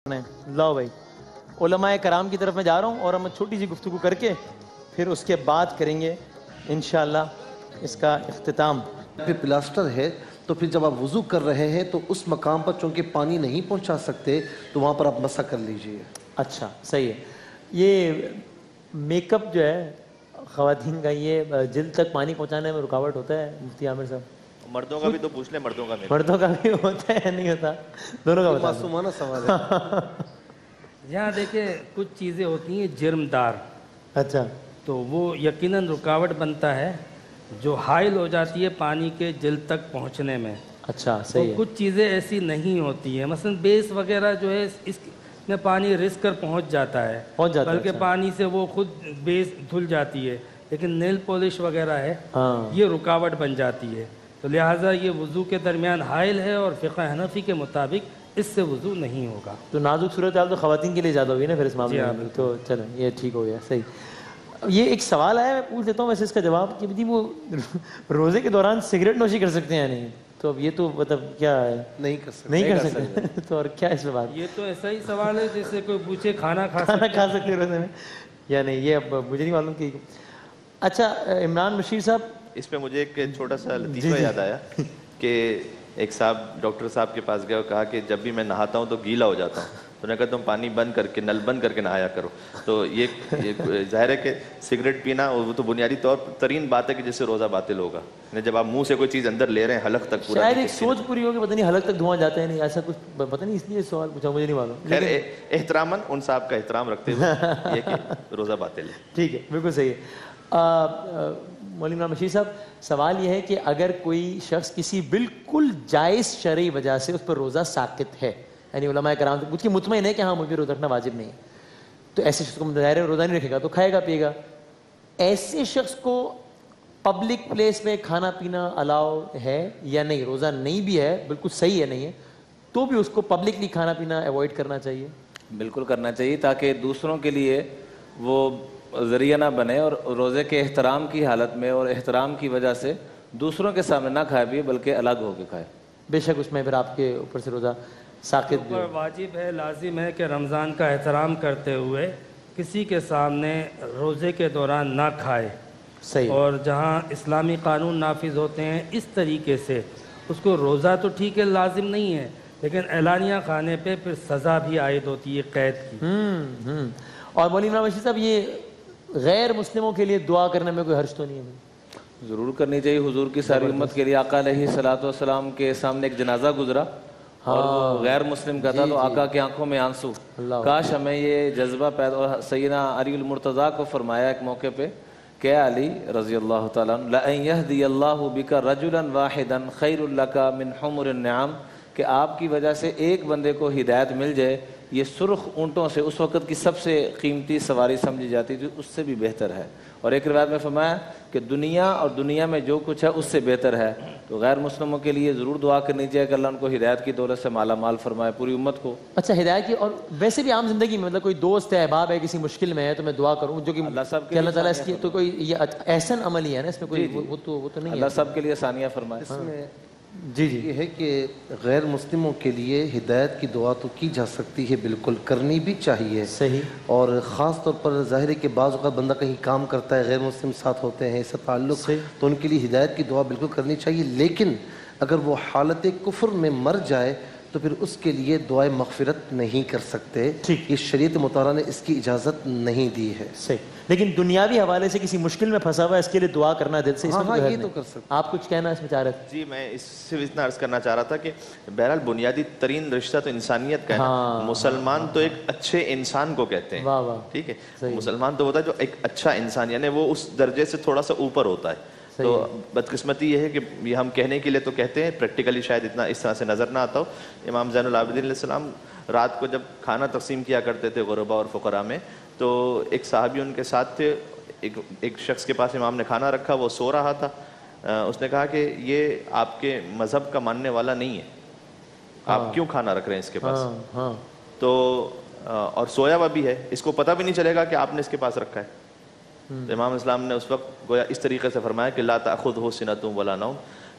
لاؤ بھائی، علماء کرام کی طرف میں جا رہا ہوں اور ہم چھوٹی سی گفتگو کر کے پھر اس کے بعد کریں گے انشاءاللہ اس کا اختتام۔ پھر پلاسٹر ہے تو پھر جب آپ وضو کر رہے ہیں تو اس مقام پر چونکہ پانی نہیں پہنچا سکتے تو وہاں پر آپ مسح کر لیجئے۔ اچھا صحیح ہے۔ یہ میک اپ جو ہے خواتین کا، یہ جلد تک پانی پہنچانے میں رکاوٹ ہوتا ہے مفتی عامر صاحب؟ مردوں کا بھی تو پوچھ لیں، مردوں کا مردوں کا بھی ہوتا ہے نہیں ہوتا؟ دونوں کا بتا دیں۔ معصومانہ سوال ہے۔ یہاں دیکھیں کچھ چیزیں ہوتی ہیں جرم دار، اچھا تو وہ یقیناً رکاوٹ بنتا ہے جو حائل ہو جاتی ہے پانی کے جلد تک پہنچنے میں۔ اچھا تو صحیح ہے۔ کچھ چیزیں ایسی نہیں ہوتی ہیں، مثلا بیس وغیرہ جو ہے اس میں پانی رس کر پہنچ جاتا ہے، بلکہ پانی سے وہ خود بیس دھل جاتی ہے، لیکن نیل پولش وغیرہ ہے یہ رکاوٹ بن جاتی ہے، تو لہٰذا یہ وضو کے درمیان حائل ہے اور فقہ حنفی کے مطابق اس سے وضو نہیں ہوگا۔ تو نازک صورتحال تو خواتین کے لیے زیادہ ہوگی نا پھر اس معاملے میں، تو چلیں یہ ٹھیک ہو گیا صحیح۔ یہ ایک سوال آیا، میں پوچھ لیتا ہوں ویسے اس کا جواب کہ وہ روزے کے دوران سگریٹ نوشی کر سکتے ہیں یا نہیں؟ تو اب یہ تو مطلب کیا ہے؟ نہیں کر سکتے، نہیں کر سکتے تو اور کیا اس میں بات؟ یہ تو ایسا ہی سوال ہے جیسے کوئی پوچھے کھانا کھا سکتے روزے میں یا نہیں، یہ اب مجھے نہیں معلوم کہ۔ اچھا عمران مشیر صاحب، اس پہ مجھے ایک چھوٹا سا لطیفہ یاد آیا کہ ایک صاحب ڈاکٹر صاحب کے پاس گئے اور کہا کہ جب بھی میں نہاتا ہوں تو گیلا ہو جاتا ہوں، تو نے کہا تم پانی بند کر کے، نل بند کر کے نہایا کرو۔ تو یہ ظاہر ہے کہ سگریٹ پینا وہ تو بنیادی طور پر ترین بات ہے کہ جس سے روزہ باطل ہوگا، جب آپ منہ سے کوئی چیز اندر لے رہے ہیں حلق تک پورا۔ شاید ایک سوچ پوری ہوگی، پتہ نہیں حلق تک دھواں جاتا ہے نہیں، ایسا کچھ پتہ نہیں، اس لیے سوال پوچھا، مجھے نہیں معلوم۔ خیر احتراماً ان صاحب کا احترام رکھتے ہوئے یہ کہ روزہ باطل ہے۔ ٹھیک ہے، بالکل صحیح ہے۔ مولوی عمران مشیر صاحب، سوال یہ ہے کہ اگر کوئی شخص کسی بالکل جائز شرعی وجہ سے اس پر روزہ ساقط ہے، یعنی علماء کرام اس کی مطمئن ہے کہ ہاں مجھے روزہ رکھنا واجب نہیں ہے، تو ایسے شخص کو ظاہر ہے روزہ نہیں رکھے گا تو کھائے گا پیے گا، ایسے شخص کو پبلک پلیس میں کھانا پینا الاؤ ہے یا نہیں؟ روزہ نہیں بھی ہے، بالکل صحیح ہے نہیں ہے، تو بھی اس کو پبلکلی کھانا پینا ایوائڈ کرنا چاہیے؟ بالکل کرنا چاہیے، تاکہ دوسروں کے لیے وہ ذریعہ نہ بنے اور روزے کے احترام کی حالت میں اور احترام کی وجہ سے دوسروں کے سامنے نہ کھائے بھی بلکہ الگ ہو کے کھائے۔ بے شک اس میں پھر آپ کے اوپر سے روزہ ساقط بھی واجب ہے، لازم ہے کہ رمضان کا احترام کرتے ہوئے کسی کے سامنے روزے کے دوران نہ کھائے۔ صحیح۔ اور جہاں اسلامی قانون نافذ ہوتے ہیں اس طریقے سے اس کو روزہ تو ٹھیک ہے لازم نہیں ہے، لیکن اعلانیہ کھانے پہ پھر سزا بھی عائد ہوتی ہے قید کی۔ اور مولوی عمران مشیر صاحب، یہ غیر مسلموں کے لیے دعا کرنے میں کوئی حرج تو نہیں ہے؟ ضرور کرنی چاہیے، حضور کی ساری امت کے لیے۔ آقا علیہ الصلوۃ والسلام کے سامنے ایک جنازہ گزرا اور وہ غیر مسلم کا تھا، تو آقا کی آنکھوں میں آنسو، کاش ہمیں یہ جذبہ پیدا، اور سیدنا علی المرتضیٰ کو فرمایا ایک موقع پہ کہ اے علی رضی اللہ تعالیٰ عنہ، لَأَن يَهْدِيَ اللَّهُ بِكَ رَجُلًا وَاحِدًا خَيْرٌ لَكَ مِنْ حُمُرِ النِّعَمِ، کہ آپ کی وجہ سے ایک بندے کو ہدایت مل جائے، یہ سرخ اونٹوں سے اس وقت کی سب سے قیمتی سواری سمجھی جاتی تھی، اس سے بھی بہتر ہے۔ اور ایک روایت میں فرمایا کہ دنیا اور دنیا میں جو کچھ ہے اس سے بہتر ہے۔ تو غیر مسلموں کے لیے ضرور دعا کرنی چاہیے کہ اللہ ان کو ہدایت کی دولت سے مالا مال فرمائے، پوری امت کو۔ اچھا ہدایت کی، اور ویسے بھی عام زندگی میں مطلب کوئی دوست ہے، احباب ہے، کسی مشکل میں ہے تو میں دعا کروں، جو کہ اللہ تعالیٰ اس کی تو کوئی یہ احسن عمل ہی ہے نا، اس میں کوئی وہ تو نہیں ہے۔ اللہ سب کے لیے آسانیاں فرمائے۔ اس میں جی یہ ہے کہ غیر مسلموں کے لیے ہدایت کی دعا تو کی جا سکتی ہے، بالکل کرنی بھی چاہیے۔ صحیح۔ اور خاص طور پر ظاہر ہے کہ بعض اوقات بندہ کہیں کام کرتا ہے، غیر مسلم ساتھ ہوتے ہیں، اس سے تعلق، تو ان کے لیے ہدایت کی دعا بالکل کرنی چاہیے، لیکن اگر وہ حالت کفر میں مر جائے تو پھر اس کے لیے دعائے مغفرت نہیں کر سکتے، یہ شریعت مطالعہ نے اس کی اجازت نہیں دی ہے۔ صحیح، لیکن دنیاوی حوالے سے کسی مشکل میں پھنسا ہوا ہے، اس کے لیے دعا کرنا دل سے، اس میں یہ تو کر سکتے۔ آپ کچھ کہنا اس میں چاہ رہے تھے؟ جی میں اس سے اتنا عرض کرنا چاہ رہا تھا کہ بہرحال بنیادی ترین رشتہ تو انسانیت کا ہے، مسلمان تو ایک اچھے انسان کو کہتے ہیں، ٹھیک ہے، مسلمان تو ہوتا ہے جو ایک اچھا انسان، یعنی وہ اس درجے سے تھوڑا سا اوپر ہوتا ہے۔ تو بدقسمتی یہ ہے کہ یہ ہم کہنے کے لیے تو کہتے ہیں، پریکٹیکلی شاید اتنا اس طرح سے نظر نہ آتا ہو۔ امام زین العابدین علیہ السلام رات کو جب کھانا تقسیم کیا کرتے تھے غربا اور فقراء میں، تو ایک صحابی ان کے ساتھ تھے، ایک شخص کے پاس امام نے کھانا رکھا، وہ سو رہا تھا، اس نے کہا کہ یہ آپ کے مذہب کا ماننے والا نہیں ہے، آپ کیوں کھانا رکھ رہے ہیں اس کے پاس؟ تو اور سویا ہوا بھی ہے، اس کو پتہ بھی نہیں چلے گا کہ آپ نے اس کے پاس رکھا ہے۔ تو امام اسلام نے اس وقت گویا اس طریقے سے فرمایا کہ لا تأخذہ سنۃ ولا نوم،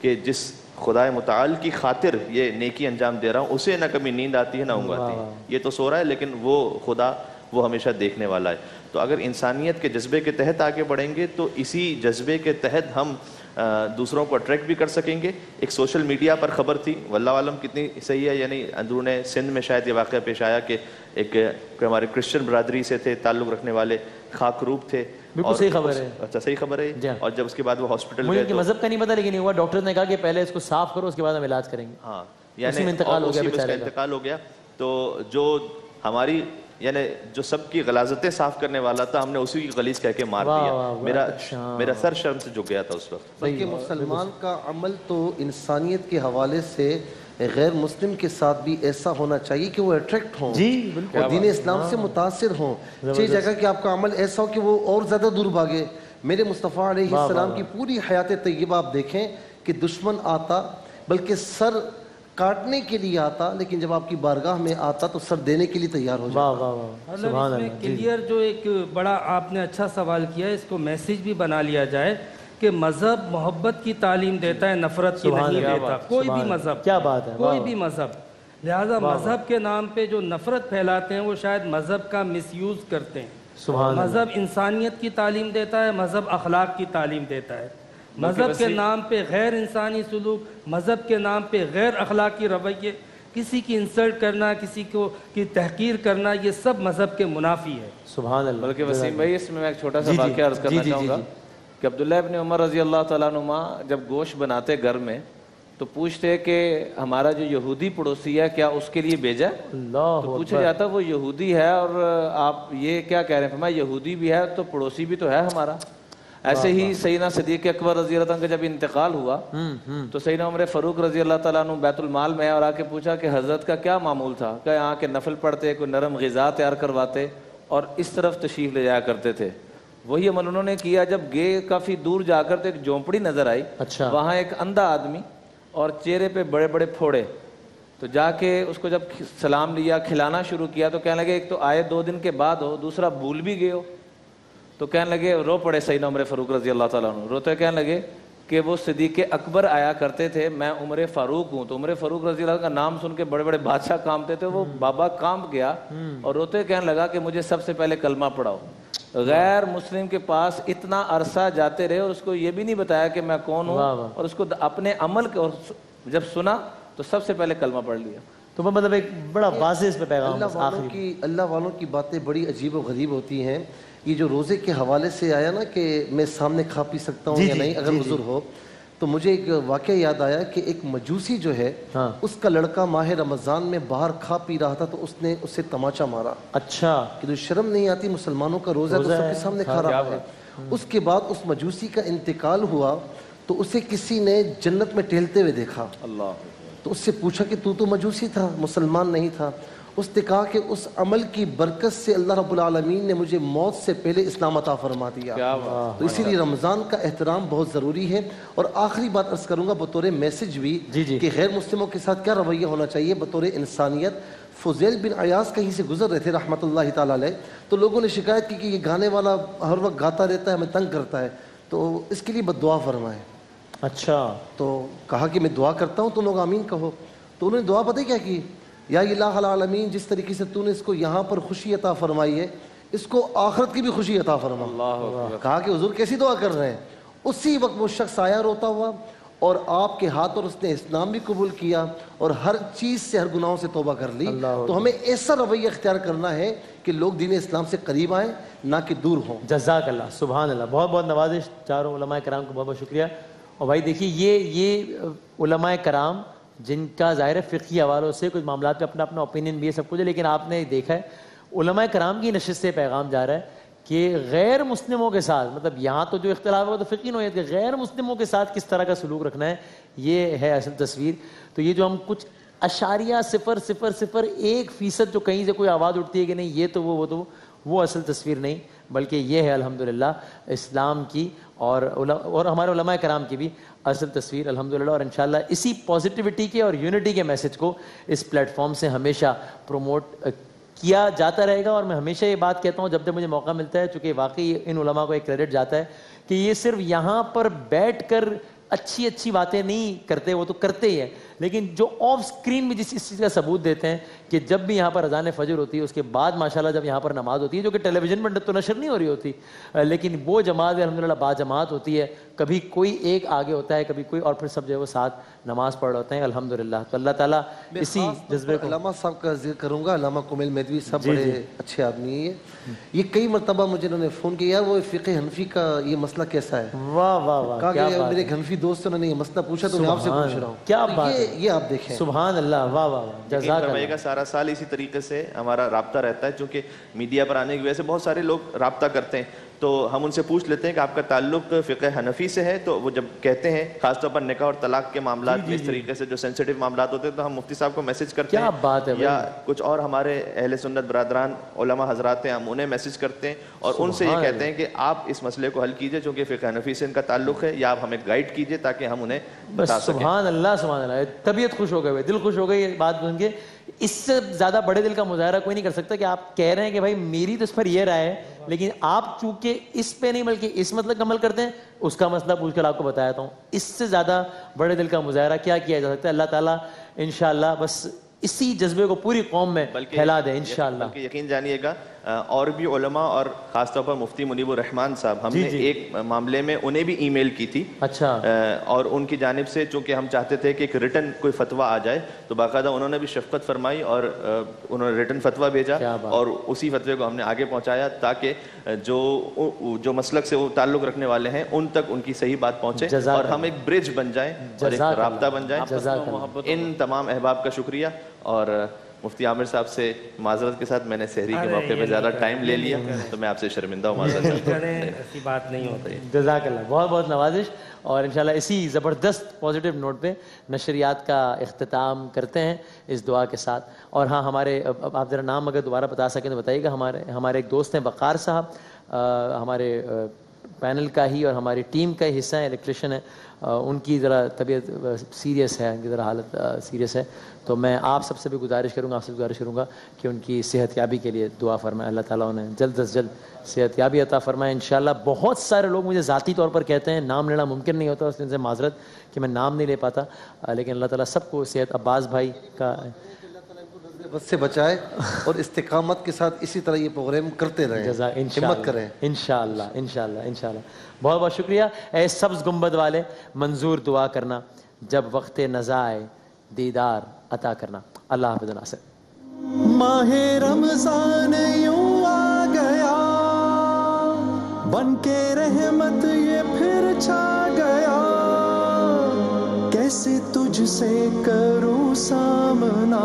کہ جس خدا متعال کی خاطر یہ نیکی انجام دے رہا ہوں اسے نہ کبھی نیند آتی ہے نہ اونگ آتی ہے. یہ تو سو رہا ہے لیکن وہ خدا وہ ہمیشہ دیکھنے والا ہے. تو اگر انسانیت کے جذبے کے تحت آگے بڑھیں گے تو اسی جذبے کے تحت ہم دوسروں کو اٹریکٹ بھی کر سکیں گے. ایک سوشل میڈیا پر خبر تھی واللہ عالم کتنی صحیح ہے, یعنی اندرون سندھ میں شاید یہ واقعہ پیش آیا کہ ایک ہمارے کرسچن برادری سے تھے تعلق رکھنے والے, خاک روب تھے. بالکل صحیح خبر ہے. اچھا صحیح خبر ہے. اور جب اس کے بعد وہ ہاسپٹل گئے تو مذہب کا نہیں پتا لیکن ہوا ڈاکٹر نے کہا کہ پہلے اس کو صاف کرو اس کے بعد ہم علاج کریں گے. ہاں یعنی انتقال ہو گیا. تو جو ہماری یعنی جو سب کی غلاظتیں صاف کرنے والا تھا ہم نے اسی کی غلیظ کہہ کے مار دیا. میرا سر شرم سے جھک گیا تھا اس وقت. بلکہ مسلمان کا عمل تو انسانیت کے حوالے سے غیر مسلم کے ساتھ بھی ایسا ہونا چاہیے کہ وہ اٹریکٹ ہوں اور دین اسلام سے متاثر ہوں. چاہیے جگہ کہ آپ کا عمل ایسا ہو کہ وہ اور زیادہ دور بھاگے. میرے مصطفیٰ علیہ السلام کی پوری حیات طیبہ آپ دیکھیں کہ دشمن آتا بلکہ سر کاٹنے کے لیے آتا لیکن جب آپ کی بارگاہ میں آتا تو سر دینے کے لیے تیار ہو جاتا. سبحان اللہ. کلیئر جو ایک بڑا آپ نے اچھا سوال کیا ہے, اس کو میسیج بھی بنا لیا جائے کہ مذہب محبت کی تعلیم دیتا ہے, نفرت کی نہیں دیتا. کوئی بھی مذہب, کیا بات ہے, کوئی بھی مذہب. لہٰذا مذہب کے نام پہ جو نفرت پھیلاتے ہیں وہ شاید مذہب کا مس یوز کرتے ہیں. مذہب انسانیت کی تعلیم دیتا ہے, مذہب اخلاق کی تعلیم دیتا ہے. مذہب کے نام پہ غیر انسانی سلوک, مذہب کے نام پہ غیر اخلاقی رویے, کسی کی انسلٹ کرنا, کسی کو کی تحقیر کرنا, یہ سب مذہب کے منافی ہے. سبحان اللہ. بلکہ وسیم بھائی اس میں ایک چھوٹا سا واقعہ عرض کرنا چاہوں گا کہ عبداللہ ابن عمر رضی اللہ تعالیٰ عنہما جب گوشت بناتے گھر میں تو پوچھتے کہ ہمارا جو یہودی پڑوسی ہے کیا اس کے لیے بھیجا ہے؟ تو پوچھا جاتا وہ یہودی ہے اور آپ یہ کیا کہہ رہے ہیں؟ فرمایا یہودی بھی ہے تو پڑوسی بھی تو ہے ہمارا. ایسے ہی سیدنا صدیق اکبر رضی اللہ عنہ کا جب انتقال ہوا تو سیدنا عمر فاروق رضی اللہ تعالیٰ عنہ بیت المال میں اور آ کے پوچھا کہ حضرت کا کیا معمول تھا؟ کہ آ کے نفل پڑھتے, کوئی نرم غذا تیار کرواتے اور اس طرف تشریف لے جایا کرتے تھے. وہی عمل انہوں نے کیا. جب گئے کافی دور جا کر تو ایک جھونپڑی نظر آئی, وہاں ایک اندھا آدمی اور چہرے پہ بڑے بڑے پھوڑے. تو جا کے اس کو جب سلام لیا, کھلانا شروع کیا تو کہنے لگے ایک تو آئے 2 دن کے بعد ہو, دوسرا بھول بھی گئے ہو. تو کہنے لگے, رو پڑے سیدنا عمر فاروق رضی اللہ تعالیٰ عنہ, روتے کہنے لگے کہ وہ صدیق اکبر آیا کرتے تھے, میں عمر فاروق ہوں. تو عمر فاروق رضی اللہ عنہ کا نام سن کے بڑے بڑے بادشاہ کامتے تھے, وہ بابا کام گیا اور روتے کہنے لگا کہ مجھے سب سے پہلے کلمہ پڑھاؤ. غیر مسلم کے پاس اتنا عرصہ جاتے رہے اور اس کو یہ بھی نہیں بتایا کہ میں کون ہوں, اور اس کو اپنے عمل کے, اور جب سنا تو سب سے پہلے کلمہ پڑھ لیا. تو مطلب ایک بڑا واضح اس پہ پیغام. اللہ والوں کی باتیں بڑی عجیب و غریب ہوتی ہیں. یہ جو روزے کے حوالے سے آیا نا کہ میں سامنے کھا پی سکتا ہوں یا نہیں اگر حضور ہو, تو مجھے ایک واقعہ یاد آیا کہ ایک مجوسی جو ہے اس کا لڑکا ماہ رمضان میں باہر کھا پی رہا تھا تو اس نے اسے تماچا مارا. اچھا, کہ تو شرم نہیں آتی, مسلمانوں کا روزہ تو سب کے سامنے کھا رہا ہے. اس کے بعد اس مجوسی کا انتقال ہوا تو اسے کسی نے جنت میں ٹہلتے ہوئے دیکھا. تو اس سے پوچھا کہ تو مجوسی تھا, مسلمان نہیں تھا. اس نے کہا کہ اس عمل کی برکت سے اللہ رب العالمین نے مجھے موت سے پہلے اسلام عطا فرما دیا. تو اسی لیے رمضان کا احترام بہت ضروری ہے. اور آخری بات عرض کروں گا بطور میسج بھی کہ غیر مسلموں کے ساتھ کیا رویہ ہونا چاہیے بطور انسانیت. فضیل بن عیاض کہیں سے گزر رہے تھے رحمۃ اللہ تعالیٰ علیہ, تو لوگوں نے شکایت کی کہ یہ گانے والا ہر وقت گاتا رہتا ہے, ہمیں تنگ کرتا ہے, تو اس کے لیے بد دعا فرمائے. اچھا, تو کہا کہ میں دعا کرتا ہوں تم لوگ آمین کہو. تو انہوں نے دعا پتہ کیا کی, یا الہ العالمین جس طریقے سے تو نے اس کو یہاں پر خوشی عطا فرمائی ہے اس کو آخرت کی بھی خوشی عطا فرما. کہا کہ حضور کیسی دعا کر رہے ہیں. اسی وقت وہ شخص آیا روتا ہوا اور آپ کے ہاتھ اور اس نے اسلام بھی قبول کیا اور ہر چیز سے, ہر گناہوں سے توبہ کر لی. تو ہمیں ایسا رویہ اختیار کرنا ہے کہ لوگ دین اسلام سے قریب آئیں نہ کہ دور ہوں. جزاک اللہ, سبحان اللہ. بہت بہت نوازش چاروں علماء کرام کو, بہت بہت شکریہ. اور بھائی دیکھیے یہ علماء کرام جن کا ظاہر فقہی حوالوں سے کچھ معاملات پہ اپنا اوپینین بھی ہے, سب کچھ ہے, لیکن آپ نے دیکھا ہے علماء کرام کی نشست سے پیغام جا رہا ہے کہ غیر مسلموں کے ساتھ, مطلب یہاں تو جو اختلاف ہے تو فقہی نوعیت کے, غیر مسلموں کے ساتھ کس طرح کا سلوک رکھنا ہے, یہ ہے اصل تصویر. تو یہ جو ہم کچھ .00001% جو کہیں سے کوئی آواز اٹھتی ہے کہ نہیں یہ تو وہ اصل تصویر نہیں, بلکہ یہ ہے الحمدللہ اسلام کی اور ہمارے علماء کرام کی بھی اصل تصویر الحمدللہ. اور انشاءاللہ اسی پازیٹیوٹی کے اور یونٹی کے میسج کو اس پلیٹ فارم سے ہمیشہ پروموٹ کیا جاتا رہے گا. اور میں ہمیشہ یہ بات کہتا ہوں جب جب مجھے موقع ملتا ہے, چونکہ واقعی ان علماء کو ایک کریڈٹ جاتا ہے کہ یہ صرف یہاں پر بیٹھ کر اچھی اچھی باتیں نہیں کرتے, وہ تو کرتے ہی ہیں, لیکن جو آف اسکرین میں جس چیز کا ثبوت دیتے ہیں کہ جب بھی یہاں پر اذان فجر ہوتی ہے اس کے بعد ماشاءاللہ جب یہاں پر نماز ہوتی ہے, جو کہ ٹیلی ویژن پر تو نشر نہیں ہو رہی ہوتی, لیکن وہ جماعت الحمدللہ با جماعت ہوتی ہے, کبھی کوئی ایک آگے ہوتا ہے کبھی کوئی, اور پھر سب جو ہے وہ ساتھ نماز پڑھ ہوتے ہیں الحمدللہ. تو اللہ تعالیٰ اسی جذبے کو. علامہ صاحب کا ذکر کروں گا, علامہ کمیل میدوی صاحب بڑے اچھے آدمی ہیں, یہ کئی مرتبہ مجھے انہوں نے فون کیا, وہ فقہ حنفی کا یہ مسئلہ کیسا ہے, واہ واہ واہ, کہا کہ میرے ایک حنفی دوست انہوں نے یہ مسئلہ پوچھا تو میں آپ سے پوچھ رہا ہوں. کیا بات ہے, یہ آپ دیکھیں, سبحان اللہ, واہ واہ, جزاک اللہ. کا سارا سال اسی طریقے سے ہمارا رابطہ رہتا ہے, چونکہ میڈیا پر آنے کی وجہ سے بہت سارے لوگ رابطہ کرتے ہیں, تو ہم ان سے پوچھ لیتے ہیں کہ آپ کا تعلق فقہ حنفی سے ہے, تو وہ جب کہتے ہیں خاص طور پر نکاح اور طلاق کے معاملات میں اس طریقے سے جو سینسیٹیو معاملات ہوتے ہیں تو ہم مفتی صاحب کو میسج کرتے ہیں, کیا بات ہے, یا کچھ اور ہمارے اہل سنت برادران علماء حضرات ہیں, ہم انہیں میسج کرتے ہیں اور ان سے یہ کہتے ہیں کہ آپ اس مسئلے کو حل کیجئے چونکہ فقہ حنفی سے ان کا تعلق ہے, یا آپ ہمیں گائیڈ کیجئے تاکہ ہم انہیں بتا سکیں. سبحان اللہ, سبحان اللہ, طبیعت خوش ہو گئے, دل خوش ہو گئی یہ بات سن کے. اس سے زیادہ بڑے دل کا مظاہرہ کوئی نہیں کر سکتا کہ آپ کہہ رہے ہیں کہ بھائی میری تو اس پر یہ رائے ہے, لیکن آپ چونکہ اس پہ نہیں بلکہ اس مطلب کا عمل کرتے ہیں, اس کا مسئلہ پوچھ کر آپ کو بتایا ہوں. اس سے زیادہ بڑے دل کا مظاہرہ کیا کیا جا سکتا ہے. اللہ تعالیٰ انشاءاللہ بس اسی جذبے کو پوری قوم میں پھیلا دے انشاءاللہ. بلکہ یقین جانیے گا اور بھی علماء اور خاص طور پر مفتی منیب الرحمان صاحب, ہم نے ایک معاملے میں انہیں بھی ای میل کی تھی, اچھا, اور ان کی جانب سے چونکہ ہم چاہتے تھے کہ ایک ریٹن کوئی فتویٰ آ جائے, تو باقاعدہ انہوں نے بھی شفقت فرمائی اور انہوں نے ریٹن فتویٰ بھیجا, اور اسی فتوے کو ہم نے آگے پہنچایا تاکہ جو مسلک سے وہ تعلق رکھنے والے ہیں ان تک ان کی صحیح بات پہنچے اور ہم ایک برج بن جائیں اور ایک رابطہ بن جائیں. ان تمام احباب کا شکریہ, اور مفتی عامر صاحب سے معذرت کے ساتھ میں نے سحری کے موقع پہ زیادہ ٹائم لے لیا, تو میں آپ سے شرمندہ ہوں, معذرت. ایسی بات نہیں ہوتی. جزاک اللہ, بہت بہت نوازش, اور انشاءاللہ اسی زبردست پازیٹیو نوٹ پہ نشریات کا اختتام کرتے ہیں اس دعا کے ساتھ. اور ہاں ہمارے, آپ ذرا نام اگر دوبارہ بتا سکیں تو بتائیے گا. ہمارے ایک دوست ہیں وقار صاحب, ہمارے پینل کا ہی اور ہماری ٹیم کا ہی حصہ ہے, الیکٹریشین ہے, ان کی ذرا طبیعت سیریس ہے, ان کی ذرا حالت سیریس ہے, تو میں آپ سب سے بھی گزارش کروں گا کہ ان کی صحت یابی کے لیے دعا فرمائیں. اللہ تعالیٰ انہیں جلد از جلد صحت یابی عطا فرمائے انشاءاللہ. بہت سارے لوگ مجھے ذاتی طور پر کہتے ہیں, نام لینا ممکن نہیں ہوتا, اس دن سے معذرت کہ میں نام نہیں لے پاتا, لیکن اللہ تعالیٰ سب کو صحت. عباس بھائی کا بس سے بچائے اور استقامت کے ساتھ اسی طرح یہ پروگرام کرتے رہیں, ہمت کریں انشاءاللہ انشاءاللہ انشاءاللہ. بہت بہت شکریہ. اے سبز گنبد والے, منظور دعا کرنا, جب وقت نزا آئے دیدار عطا کرنا. اللہ حافظ ناصر. ماہ رمضان یوں آ گیا, بن کے رحمت یہ پھر چھا گیا, کیسے تجھ سے کروں سامنا.